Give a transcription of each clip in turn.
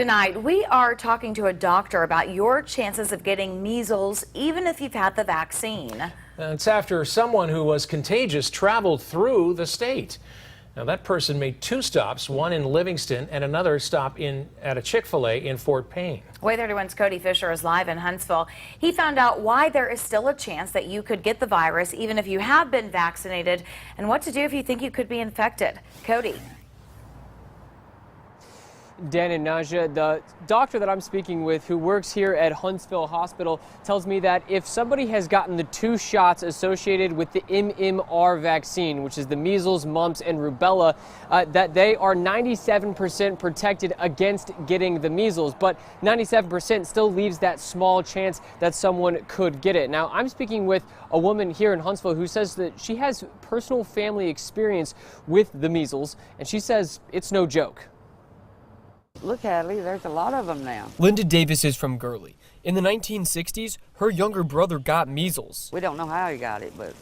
Tonight, we are talking to a doctor about your chances of getting measles, even if you've had the vaccine. It's after someone who was contagious traveled through the state. Now, that person made two stops, one in Livingston and another stop at a Chick-fil-A in Fort Payne. WAAY 31's Cody Fisher is live in Huntsville. He found out why there is still a chance that you could get the virus, even if you have been vaccinated, and what to do if you think you could be infected. Cody. Dan and Naja, the doctor that I'm speaking with who works here at Huntsville Hospital tells me that if somebody has gotten the two shots associated with the MMR vaccine, which is the measles, mumps, and rubella, that they are 97% protected against getting the measles, but 97% still leaves that small chance that someone could get it. Now, I'm speaking with a woman here in Huntsville who says that she has personal family experience with the measles, and she says it's no joke. Look, Hadley, there's a lot of them now. Linda Davis is from Gurley. In the 1960s, her younger brother got measles. We don't know how he got it, but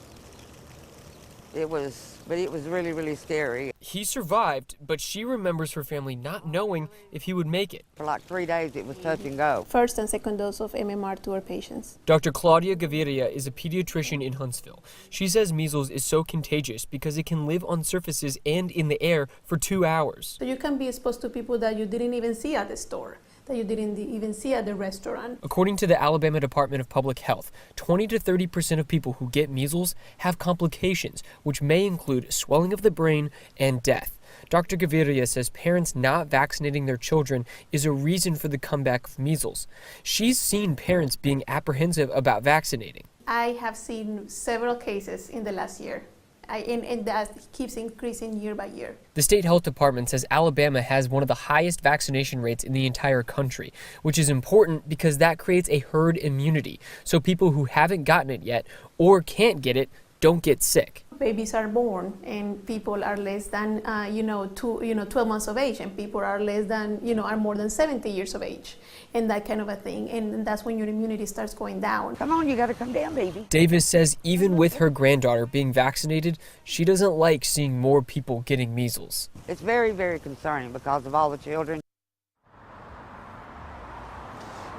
it was really, really scary. He survived, but she remembers her family not knowing if he would make it. For like 3 days, it was touch and go. First and second dose of MMR to our patients. Dr. Claudia Gaviria is a pediatrician in Huntsville. She says measles is so contagious because it can live on surfaces and in the air for 2 hours. So you can be exposed to people that you didn't even see at the store, that you didn't even see at the restaurant. According to the Alabama Department of Public Health, 20 to 30% of people who get measles have complications, which may include swelling of the brain and death. Dr. Gaviria says parents not vaccinating their children is a reason for the comeback of measles. She's seen parents being apprehensive about vaccinating. I have seen several cases in the last year. And that keeps increasing year by year. The state health department says Alabama has one of the highest vaccination rates in the entire country, which is important because that creates a herd immunity. So people who haven't gotten it yet or can't get it don't get sick. Babies are born and people are less than 12 months of age, and people are less than are more than 70 years of age, and that kind of a thing, and that's when your immunity starts going down. Come on, you got to come down, baby. Davis says even with her granddaughter being vaccinated, she doesn't like seeing more people getting measles. It's very, very concerning because of all the children.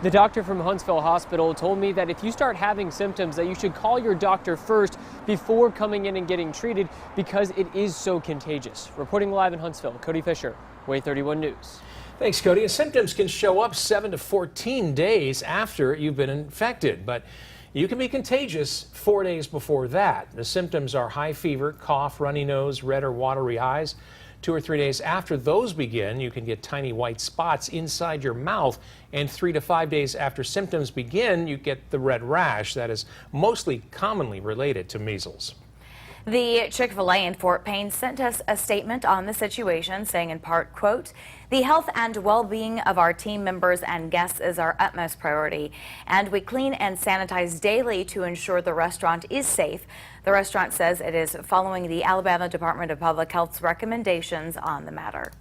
The doctor from Huntsville Hospital told me that if you start having symptoms that you should call your doctor first before coming in and getting treated because it is so contagious. Reporting live in Huntsville, Cody Fisher, WAAY 31 News. Thanks, Cody. Symptoms can show up 7 to 14 days after you've been infected, but you can be contagious 4 days before that. The symptoms are high fever, cough, runny nose, red or watery eyes. 2 or 3 days after those begin, you can get tiny white spots inside your mouth. And 3 to 5 days after symptoms begin, you get the red rash that is mostly commonly related to measles. The Chick-fil-A in Fort Payne sent us a statement on the situation, saying in part, quote, "The health and well-being of our team members and guests is our utmost priority, and we clean and sanitize daily to ensure the restaurant is safe." The restaurant says it is following the Alabama Department of Public Health's recommendations on the matter.